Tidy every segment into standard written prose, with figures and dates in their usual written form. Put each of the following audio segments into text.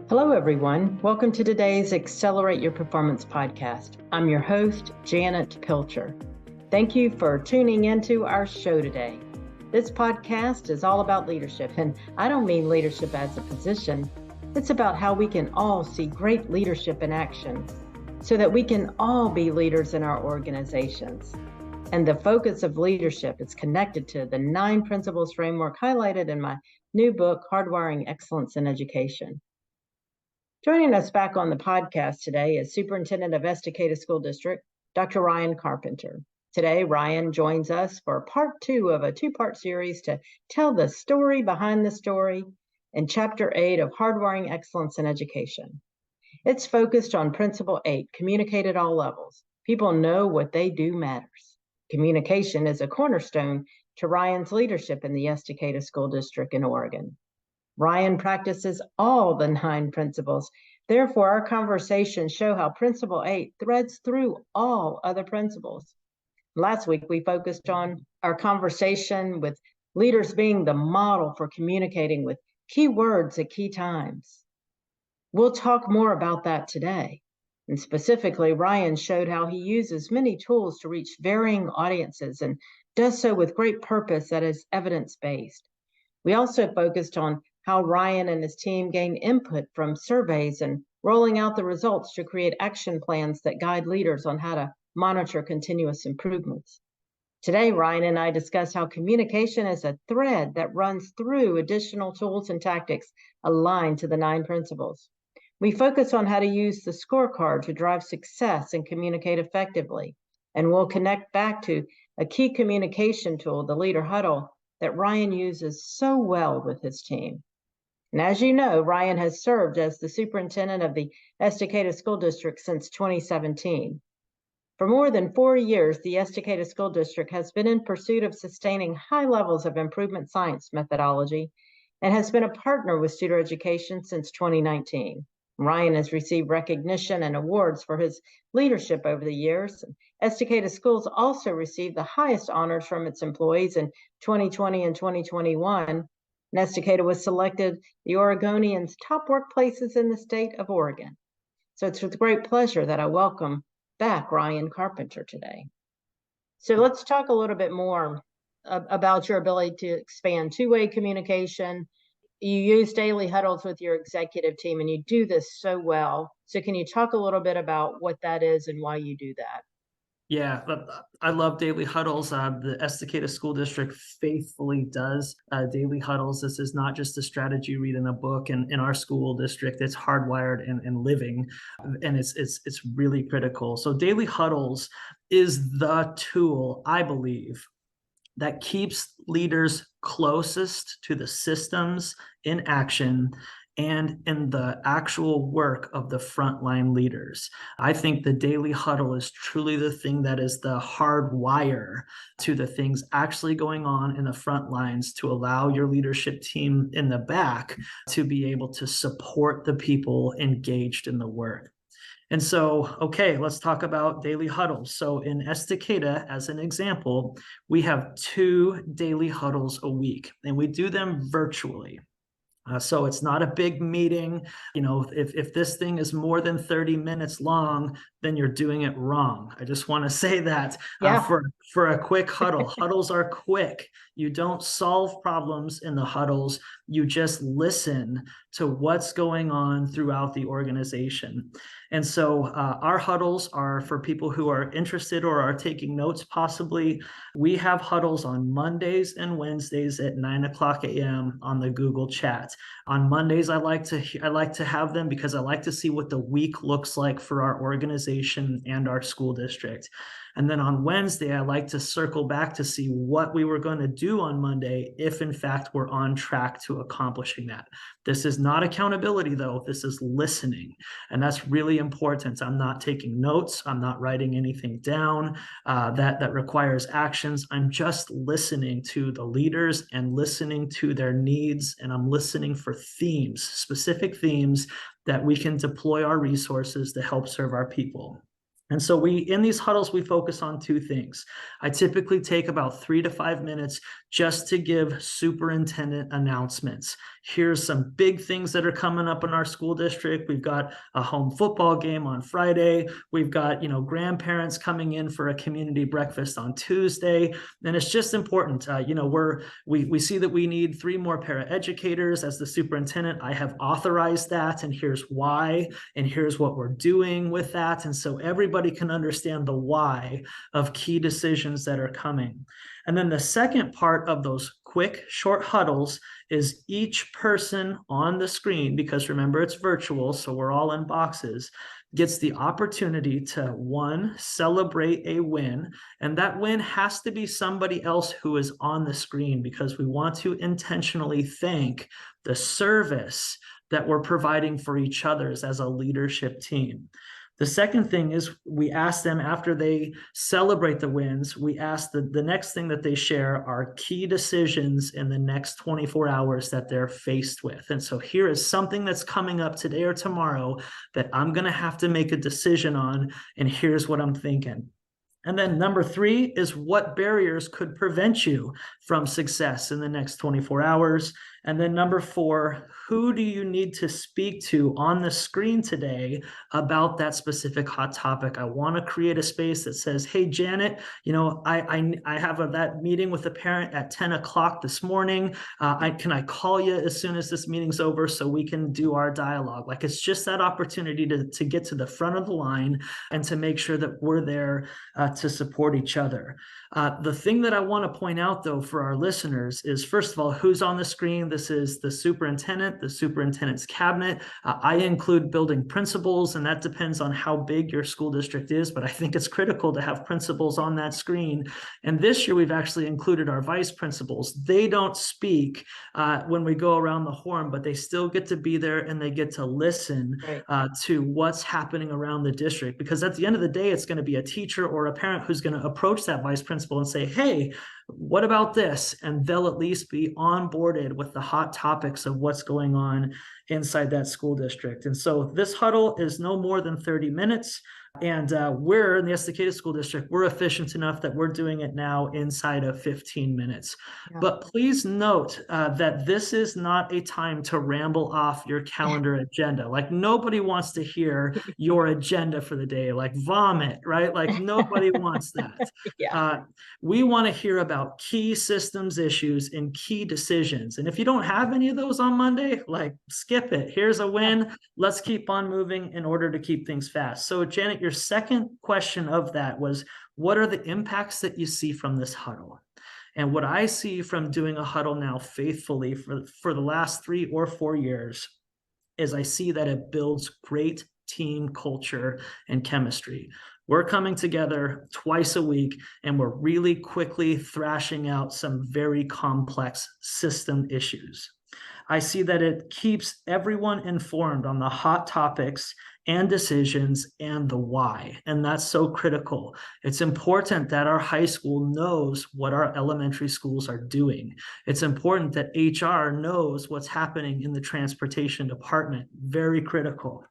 Hello, everyone. Welcome to today's Accelerate Your Performance podcast. I'm your host, Janet Pilcher. Thank you for tuning into our show today. This podcast is all about leadership, and I don't mean leadership as a position. It's about how we can all see great leadership in action so that we can all be leaders in our organizations. And the focus of leadership is connected to the 9 principles framework highlighted in my new book, Hardwiring Excellence in Education. Joining us back on the podcast today is Superintendent of Estacada School District, Dr. Ryan Carpenter. Today, Ryan joins us for part 2 of a 2-part series to tell the story behind the story in Chapter 8 of Hardwiring Excellence in Education. It's focused on Principle 8, communicate at all levels. People know what they do matters. Communication is a cornerstone to Ryan's leadership in the Estacada School District in Oregon. Ryan practices all the 9 principles. Therefore, our conversations show how Principle 8 threads through all other principles. Last week, we focused on our conversation with leaders being the model for communicating with key words at key times. We'll talk more about that today. And specifically, Ryan showed how he uses many tools to reach varying audiences and does so with great purpose that is evidence-based. We also focused on how Ryan and his team gain input from surveys and rolling out the results to create action plans that guide leaders on how to monitor continuous improvements. Today, Ryan and I discuss how communication is a thread that runs through additional tools and tactics aligned to the 9 principles. We focus on how to use the scorecard to drive success and communicate effectively. And we'll connect back to a key communication tool, the Leader Huddle, that Ryan uses so well with his team. And as you know, Ryan has served as the superintendent of the Estacada School District since 2017. For more than 4 years, the Estacada School District has been in pursuit of sustaining high levels of improvement science methodology and has been a partner with Studer Education since 2019. Ryan has received recognition and awards for his leadership over the years. Estacada Schools also received the highest honors from its employees in 2020 and 2021. And Estacada was selected the Oregonians' top workplaces in the state of Oregon. So it's with great pleasure that I welcome back Ryan Carpenter today. So let's talk a little bit more about your ability to expand two-way communication. You use daily huddles with your executive team, and you do this so well. So can you talk a little bit about what that is and why you do that? Yeah, I love daily huddles. The Estacada School District faithfully does daily huddles. This is not just a strategy read in a book. And in our school district, it's hardwired and living, and it's really critical. So daily huddles is the tool, I believe, that keeps leaders closest to the systems in action and in the actual work of the frontline leaders. I think the daily huddle is truly the thing that is the hard wire to the things actually going on in the front lines to allow your leadership team in the back to be able to support the people engaged in the work. And so, okay, let's talk about daily huddles. So in Estacada, as an example, we have 2 daily huddles a week, and we do them virtually. So it's not a big meeting. You know, if this thing is more than 30 minutes long, then you're doing it wrong. I just want to say that for a quick huddle. Huddles are quick. You don't solve problems in the huddles. You just listen to what's going on throughout the organization. And so our huddles are for people who are interested or are taking notes possibly. We have huddles on Mondays and Wednesdays at 9:00 a.m. on the Google chat. On Mondays, I like to have them because I like to see what the week looks like for our organization and our school district. And then on Wednesday, I like to circle back to see what we were going to do on Monday, if in fact we're on track to accomplishing that. This is not accountability, though. This is listening. And that's really important. I'm not taking notes. I'm not writing anything down that requires actions. I'm just listening to the leaders and listening to their needs. And I'm listening for themes, specific themes that we can deploy our resources to help serve our people. And so in these huddles, we focus on two things. I typically take about 3 to 5 minutes just to give superintendent announcements. Here's some big things that are coming up in our school district. We've got a home football game on Friday. We've got, grandparents coming in for a community breakfast on Tuesday. And it's just important. We see that we need 3 more paraeducators. As the superintendent, I have authorized that, and here's why, and here's what we're doing with that. And so everybody can understand the why of key decisions that are coming. And then the second part of those quick, short huddles is each person on the screen, because remember, it's virtual, so we're all in boxes, gets the opportunity to, one, celebrate a win. And that win has to be somebody else who is on the screen, because we want to intentionally thank the service that we're providing for each other as a leadership team. The second thing is we ask them, after they celebrate the wins, we ask the next thing that they share are key decisions in the next 24 hours that they're faced with. And so here is something that's coming up today or tomorrow that I'm going to have to make a decision on, and here's what I'm thinking. And then number 3 is what barriers could prevent you from success in the next 24 hours. And then number 4, who do you need to speak to on the screen today about that specific hot topic? I want to create a space that says, hey, Janet, I have that meeting with a parent at 10 o'clock this morning. Can I call you as soon as this meeting's over so we can do our dialogue? Like, it's just that opportunity to get to the front of the line and to make sure that we're there to support each other. The thing that I want to point out, though, for our listeners is, first of all, who's on the screen. This is the superintendent, the superintendent's cabinet. I include building principals, and that depends on how big your school district is, but I think it's critical to have principals on that screen. And this year, we've actually included our vice principals. They don't speak when we go around the horn, but they still get to be there, and they get to listen to what's happening around the district. Because at the end of the day, it's going to be a teacher or a parent who's going to approach that vice principal and say, hey, what about this? And they'll at least be onboarded with the hot topics of what's going on inside that school district. And so this huddle is no more than 30 minutes. And we're in the Estacada School District, we're efficient enough that we're doing it now inside of 15 minutes. Yeah. But please note that this is not a time to ramble off your calendar agenda. Like, nobody wants to hear your agenda for the day, like vomit, right? Like, nobody wants that. Yeah. We want to hear about key systems issues and key decisions. And if you don't have any of those on Monday, like, skip it. Here's a win. Let's keep on moving in order to keep things fast. So, Janet, your second question of that was, what are the impacts that you see from this huddle? And what I see from doing a huddle now faithfully for the last 3 or 4 years is I see that it builds great team culture and chemistry. We're coming together twice a week, and we're really quickly thrashing out some very complex system issues. I see that it keeps everyone informed on the hot topics and decisions and the why. And that's so critical. It's important that our high school knows what our elementary schools are doing. It's important that HR knows what's happening in the transportation department. Very critical.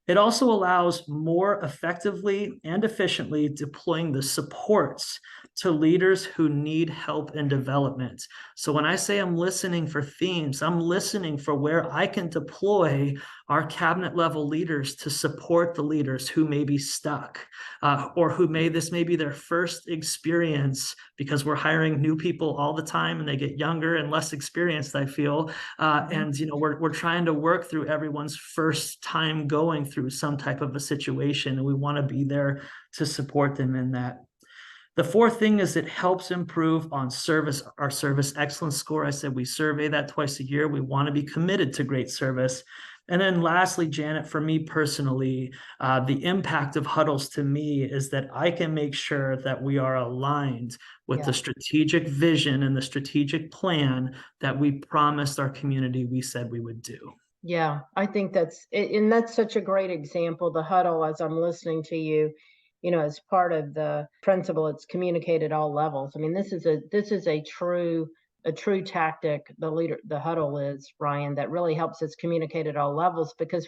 It also allows more effectively and efficiently deploying the supports to leaders who need help and development. So when I say I'm listening for themes, I'm listening for where I can deploy our cabinet level leaders to support the leaders who may be stuck or this may be their first experience, because we're hiring new people all the time and they get younger and less experienced, I feel. And we're trying to work through everyone's first time going through some type of a situation, and we want to be there to support them in that. The fourth thing is it helps improve on service, our service excellence score. I said we survey that twice a year. We want to be committed to great service. And then lastly, Janet, for me personally, the impact of huddles to me is that I can make sure that we are aligned with the strategic vision and the strategic plan that we promised our community we said we would do. Yeah, I think that's such a great example. The huddle, as I'm listening to you, as part of the principle, it's communicate at all levels. I mean, this is a true tactic. The huddle is, Ryan, that really helps us communicate at all levels, because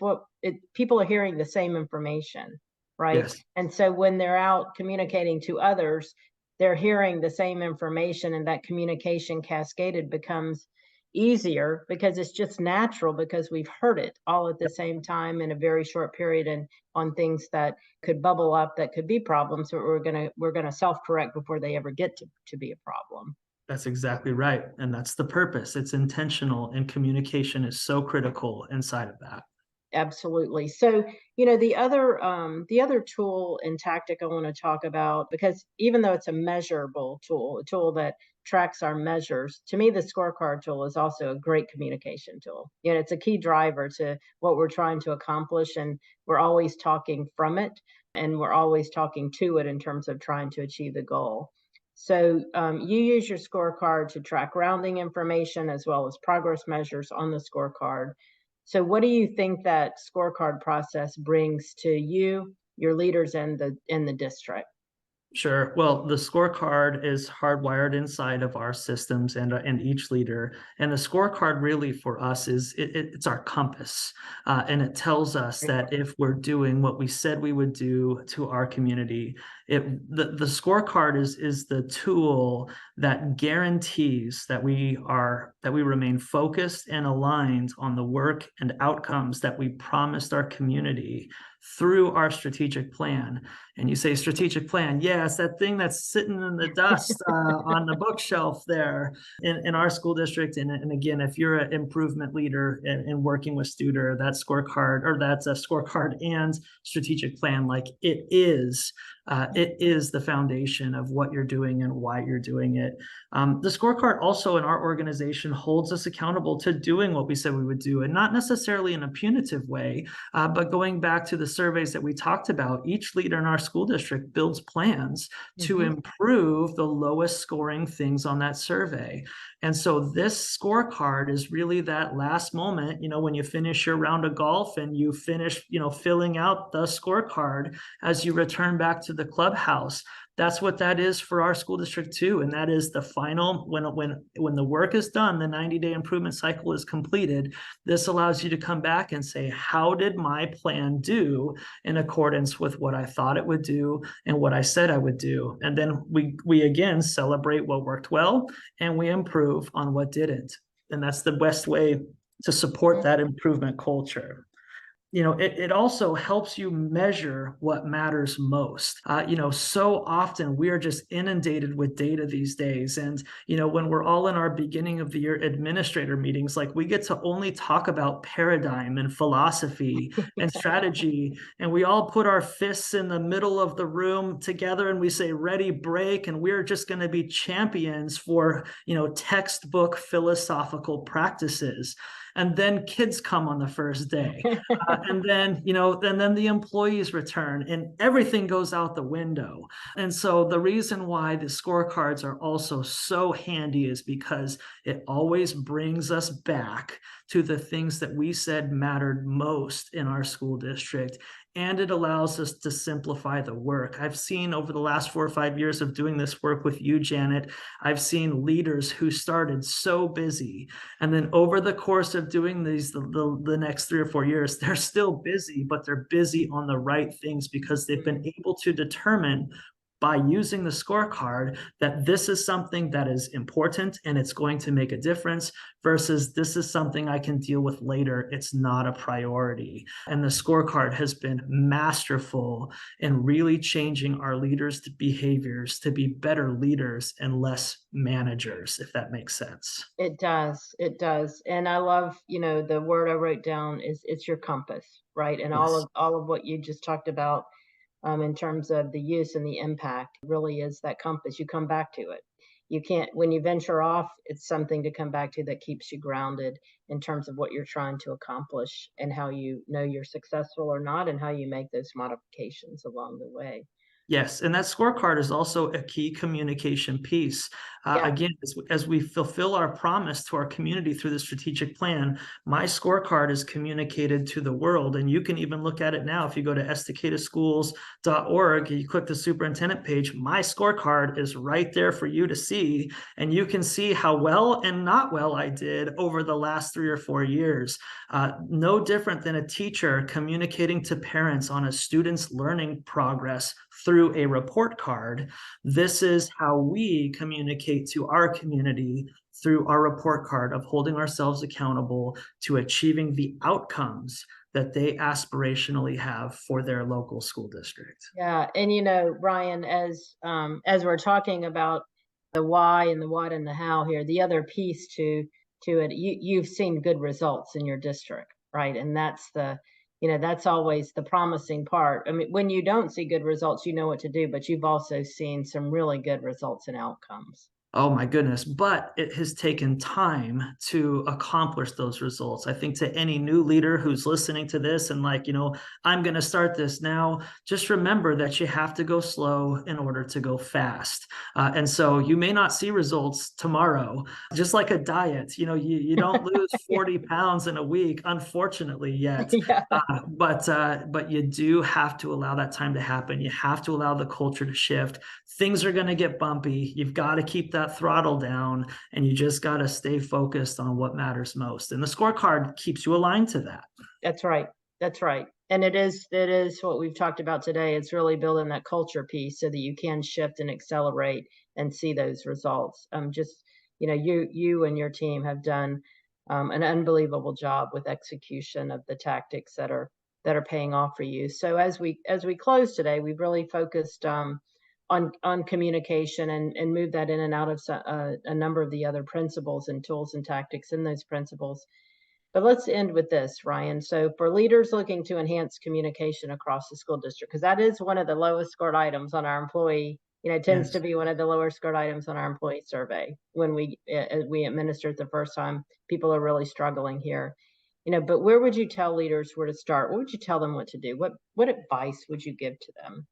people are hearing the same information. right? Yes. And so when they're out communicating to others, they're hearing the same information, and that communication cascaded becomes easier because it's just natural because we've heard it all at the same time in a very short period, and on things that could bubble up that could be problems, so we're gonna self-correct before they ever get to be a problem. That's exactly right. And that's the purpose. It's intentional, and communication is so critical inside of that. Absolutely. So, the other tool and tactic I want to talk about, because even though it's a measurable tool, a tool that tracks our measures, to me, the scorecard tool is also a great communication tool. It's a key driver to what we're trying to accomplish, and we're always talking from it, and we're always talking to it in terms of trying to achieve the goal. So, you use your scorecard to track rounding information as well as progress measures on the scorecard. So what do you think that scorecard process brings to you, your leaders, and the district? Sure. Well, the scorecard is hardwired inside of our systems and each leader. And the scorecard really for us is it's our compass, and it tells us that if we're doing what we said we would do to our community, the scorecard is the tool that guarantees that we remain focused and aligned on the work and outcomes that we promised our community through our strategic plan. And you say strategic plan, yes, that thing that's sitting in the dust on the bookshelf there in our school district. And again, if you're an improvement leader and working with Studer, that scorecard, or that's a scorecard and strategic plan, like it is the foundation of what you're doing and why you're doing it. The scorecard also in our organization holds us accountable to doing what we said we would do, and not necessarily in a punitive way, but going back to the surveys that we talked about, each leader in our school district builds plans to improve the lowest scoring things on that survey. And so this scorecard is really that last moment, when you finish your round of golf and you finish, filling out the scorecard as you return back to the clubhouse. That's what that is for our school district too. And that is the final, when the work is done, the 90-day improvement cycle is completed. This allows you to come back and say, how did my plan do in accordance with what I thought it would do and what I said I would do? And then we again celebrate what worked well, and we improve on what didn't. And that's the best way to support that improvement culture. It also helps you measure what matters most. So often we are just inundated with data these days. And, when we're all in our beginning of the year administrator meetings, like we get to only talk about paradigm and philosophy and strategy. And we all put our fists in the middle of the room together and we say, ready, break. And we're just going to be champions for, textbook philosophical practices. And then kids come on the first day. And then the employees return and everything goes out the window. And so the reason why the scorecards are also so handy is because it always brings us back to the things that we said mattered most in our school district. And it allows us to simplify the work. I've seen over the last 4 or 5 years of doing this work with you, Janet, I've seen leaders who started so busy. And then over the course of doing these, the next 3 or 4 years, they're still busy, but they're busy on the right things because they've been able to determine by using the scorecard that this is something that is important and it's going to make a difference versus this is something I can deal with later. It's not a priority. And the scorecard has been masterful in really changing our leaders' behaviors to be better leaders and less managers, if that makes sense. It does. It does. And I love, the word I wrote down is it's your compass, right? And Yes. all of what you just talked about, in terms of the use and the impact, really is that compass. You come back to it. You can't, when you venture off, it's something to come back to that keeps you grounded in terms of what you're trying to accomplish and how you know you're successful or not, and how you make those modifications along the way. Yes, and that scorecard is also a key communication piece. Yeah. Again, as we fulfill our promise to our community through the strategic plan, my scorecard is communicated to the world. And you can even look at it now. If you go to estacadaschools.org, you click the superintendent page, my scorecard is right there for you to see. And you can see how well and not well I did over the last 3 or 4 years. No different than a teacher communicating to parents on a student's learning progress through a report card. This is how we communicate to our community through our report card of holding ourselves accountable to achieving the outcomes that they aspirationally have for their local school district. Yeah, and Ryan, as we're talking about the why and the what and the how here, the other piece to it, you've seen good results in your district, right? And that's always the promising part. I mean, when you don't see good results, you know what to do, but you've also seen some really good results and outcomes. Oh my goodness, but it has taken time to accomplish those results. I think to any new leader who's listening to this and I'm going to start this now, just remember that you have to go slow in order to go fast. And so you may not see results tomorrow, just like a diet. You don't lose 40 pounds in a week, unfortunately, yet. Yeah. But you do have to allow that time to happen. You have to allow the culture to shift. Things are going to get bumpy. You've got to keep that throttle down, and you just got to stay focused on what matters most. And the scorecard keeps you aligned to that. That's right. That's right. And it is what we've talked about today. It's really building that culture piece so that you can shift and accelerate and see those results. You and your team have done an unbelievable job with execution of the tactics that are paying off for you. So as we close today, we've really focused on communication and move that in and out of a number of the other principles and tools and tactics in those principles. But let's end with this, Ryan. So for leaders looking to enhance communication across the school district, because that is one of the lowest scored items on our employee, tends to be one of the lower scored items on our employee survey when we administer it the first time. People are really struggling here. But where would you tell leaders where to start? What would you tell them what to do? What advice would you give to them?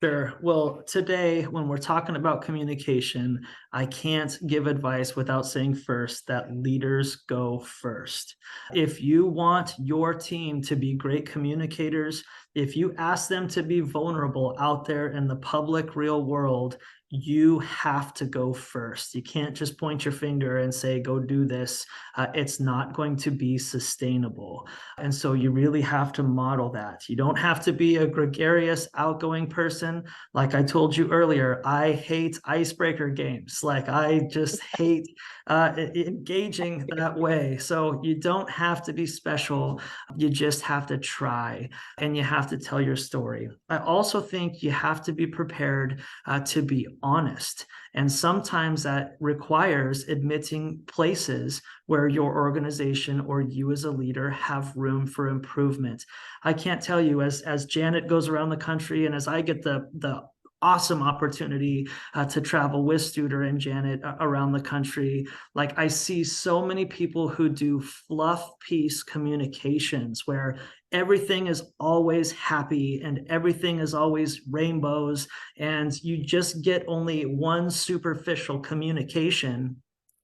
Sure. Well, today, when we're talking about communication, I can't give advice without saying first that leaders go first. If you want your team to be great communicators, if you ask them to be vulnerable out there in the public real world, you have to go first. You can't just point your finger and say, go do this. It's not going to be sustainable. And so you really have to model that. You don't have to be a gregarious, outgoing person. Like I told you earlier, I hate icebreaker games. Like I just hate engaging that way. So you don't have to be special. You just have to try, and you have to tell your story. I also think you have to be prepared to be honest. And sometimes that requires admitting places where your organization or you as a leader have room for improvement. I can't tell you, as Janet goes around the country and as I get the awesome opportunity to travel with Studer and Janet around the country. Like I see so many people who do fluff piece communications where everything is always happy and everything is always rainbows, and you just get only one superficial communication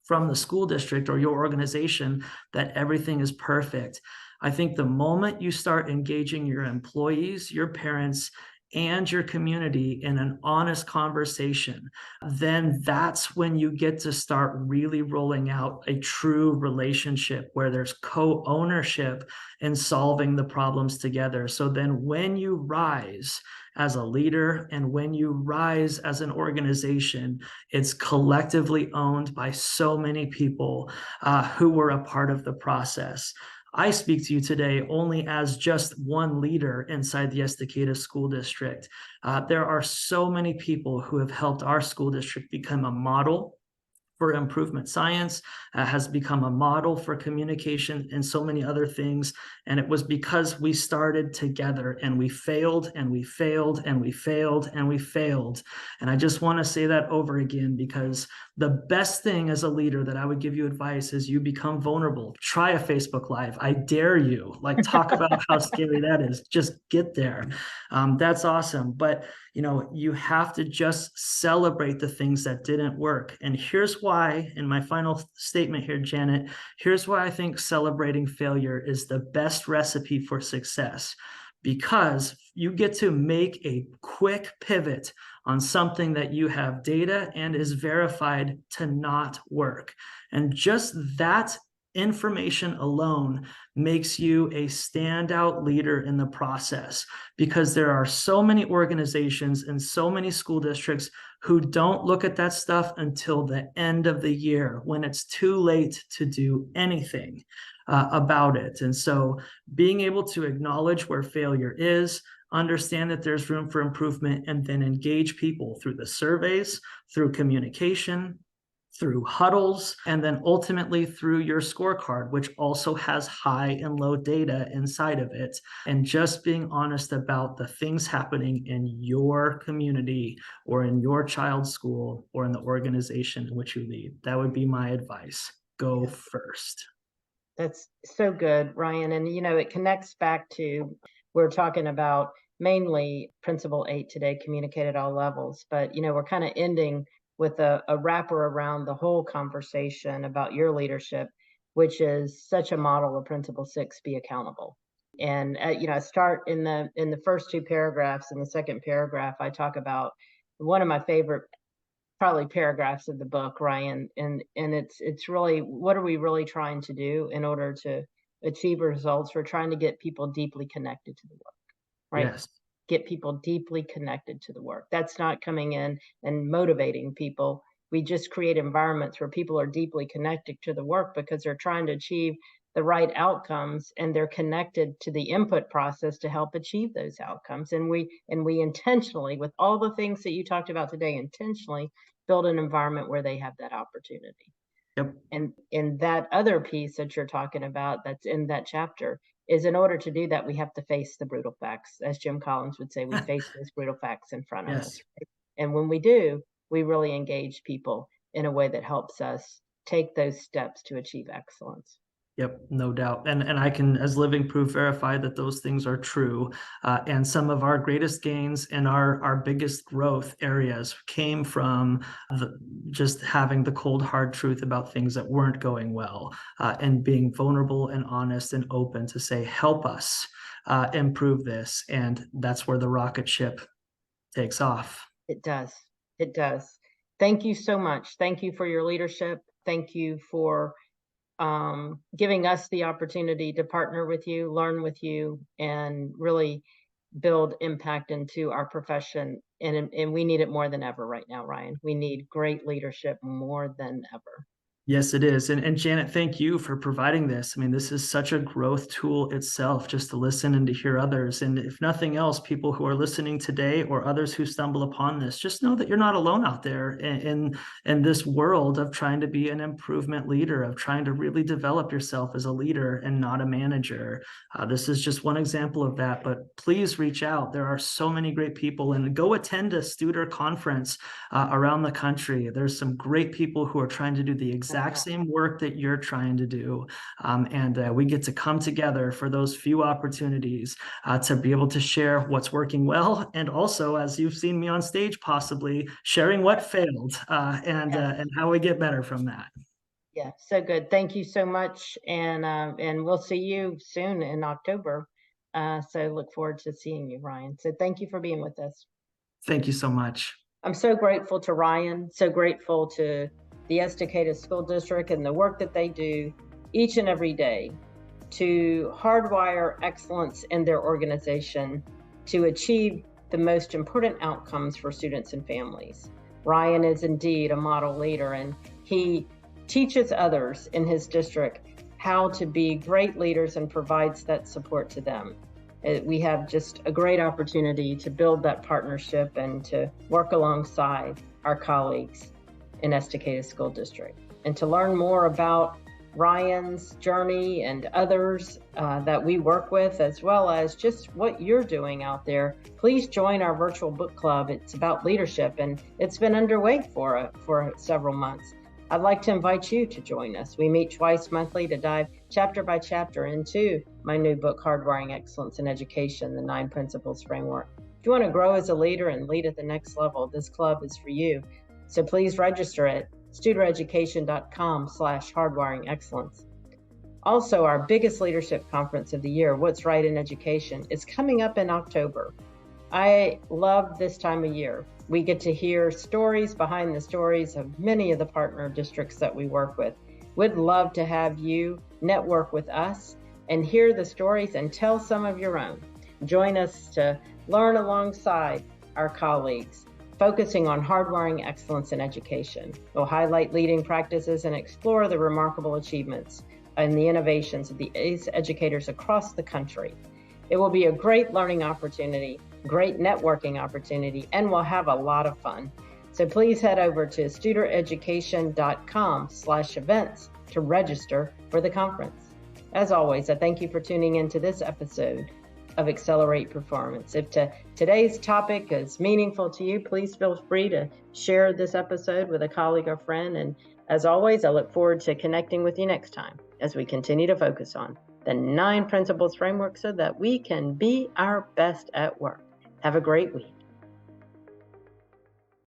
from the school district or your organization that everything is perfect. I think the moment you start engaging your employees, your parents, and your community in an honest conversation, then that's when you get to start really rolling out a true relationship where there's co-ownership in solving the problems together. So then when you rise as a leader and when you rise as an organization, it's collectively owned by so many people who were a part of the process. I speak to you today only as just one leader inside the Estacada School District. There are so many people who have helped our school district become a model for improvement. Science has become a model for communication and so many other things. And it was because we started together and we failed and we failed and we failed and we failed. And I just want to say that over again, because the best thing as a leader that I would give you advice is you become vulnerable. Try a Facebook Live. I dare you. Like, talk about how scary that is. Just get there. That's awesome. But you have to just celebrate the things that didn't work. And here's why, in my final statement here, Janet, here's why I think celebrating failure is the best recipe for success. Because you get to make a quick pivot on something that you have data and is verified to not work. And just that information alone makes you a standout leader in the process, because there are so many organizations and so many school districts who don't look at that stuff until the end of the year, when it's too late to do anything about it. And so being able to acknowledge where failure is, understand that there's room for improvement, and then engage people through the surveys, through communication, through Huddles, and then ultimately through your scorecard, which also has high and low data inside of it. And just being honest about the things happening in your community or in your child's school or in the organization in which you lead. That would be my advice. Go first. That's so good, Ryan. And, it connects back to, we're talking about mainly Principle 8 today, communicate at all levels. But, we're kind of ending with a wrapper around the whole conversation about your leadership, which is such a model of Principle 6, be accountable. And, I start in the first two paragraphs. In the second paragraph, I talk about one of my favorite probably paragraphs of the book, Ryan. And it's really, what are we really trying to do in order to achieve results? We're trying to get people deeply connected to the work, right? Yes. Get people deeply connected to the work. That's not coming in and motivating people. We just create environments where people are deeply connected to the work because they're trying to achieve the right outcomes, and they're connected to the input process to help achieve those outcomes. And we intentionally, with all the things that you talked about today, intentionally build an environment where they have that opportunity. Yep. And in that other piece that you're talking about, that's in that chapter, is in order to do that, we have to face the brutal facts. As Jim Collins would say, we face those brutal facts in front of us. And when we do, we really engage people in a way that helps us take those steps to achieve excellence. Yep, no doubt. And I can, as living proof, verify that those things are true. And some of our greatest gains and our biggest growth areas came from just having the cold, hard truth about things that weren't going well, and being vulnerable and honest and open to say, help us improve this. And that's where the rocket ship takes off. It does. It does. Thank you so much. Thank you for your leadership. Thank you for giving us the opportunity to partner with you, learn with you, and really build impact into our profession. And we need it more than ever right now, Ryan. We need great leadership more than ever. Yes, it is. And Janet, thank you for providing this. I mean, this is such a growth tool itself, just to listen and to hear others. And if nothing else, people who are listening today or others who stumble upon this, just know that you're not alone out there in this world of trying to be an improvement leader, of trying to really develop yourself as a leader and not a manager. This is just one example of that, but please reach out. There are so many great people, and go attend a Studer conference around the country. There's some great people who are trying to do the exact same work that you're trying to do. And we get to come together for those few opportunities to be able to share what's working well. And also, as you've seen me on stage, possibly sharing what failed and how we get better from that. Yeah, so good. Thank you so much. And we'll see you soon in October. So look forward to seeing you, Ryan. So thank you for being with us. Thank you so much. I'm so grateful to Ryan, so grateful to the Estacada School District and the work that they do each and every day to hardwire excellence in their organization to achieve the most important outcomes for students and families. Ryan is indeed a model leader, and he teaches others in his district how to be great leaders and provides that support to them. We have just a great opportunity to build that partnership and to work alongside our colleagues in Estacada School District. And to learn more about Ryan's journey and others that we work with, as well as just what you're doing out there, please join our virtual book club. It's about leadership, and it's been underway for several months. I'd like to invite you to join us. We meet twice monthly to dive chapter by chapter into my new book, Hardwiring Excellence in Education, the 9 Principles Framework. If you want to grow as a leader and lead at the next level, this club is for you. So please register at studereducation.com/hardwiringexcellence. Also, our biggest leadership conference of the year, What's Right in Education, is coming up in October. I love this time of year. We get to hear stories behind the stories of many of the partner districts that we work with. We'd love to have you network with us and hear the stories and tell some of your own. Join us to learn alongside our colleagues, focusing on hardwiring excellence in education. We'll highlight leading practices and explore the remarkable achievements and the innovations of the ACE educators across the country. It will be a great learning opportunity, great networking opportunity, and we'll have a lot of fun. So please head over to studereducation.com/events to register for the conference. As always, I thank you for tuning into this episode of Accelerate Performance. If today's topic is meaningful to you, please feel free to share this episode with a colleague or friend. And as always, I look forward to connecting with you next time as we continue to focus on the 9 Principles Framework so that we can be our best at work. Have a great week.